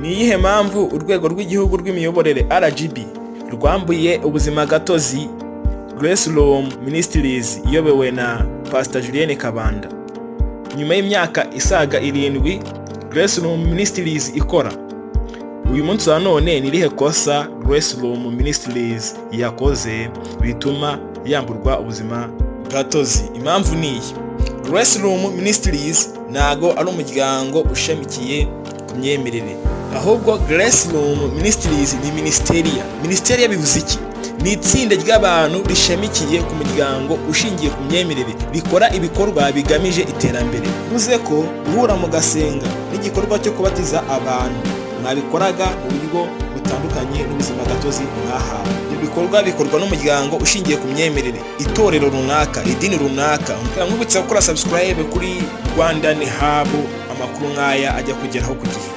Ni iyihe mpamvu urwego rw'igihugu rw'imiyoborere RGB rwambuye ubuzima gatozi Grace Room Ministries iyobowe na Pastor Julienne Kabanda? Nyuma y'imyaka isaga 7 Grace Room Ministries ikora, uyu munsi wa none ni irihe kosa Grace Room Ministries yakoze bituma yamburwa ubuzima gatozi? Impamvu ni iyi: Grace Room Ministries ntago ari umuryango ushamikiye ku myemerere, ahubwo Grace Room Ministries ni ministeriya bivuze iki? Ni itsinda ry'abantu rishamikiye ku muryango ushingiye ku myemerere, rikora ibikorwa bigamije iterambere. Bivuze ko guhura mu gasenga n'igikorwa cyo kubatiza abantu mwabikoraga mu buryo butandukanye n'ubuzima gatozi mwahawe. Ibyo bikorwa bikorwa n'umuryango ushingiye ku myemerere, itorero runaka, idini runaka. Nkubutse gukora subscribe kuri Rwandan Hub, amakuru nk'aya ajya kugeraho ku gihe.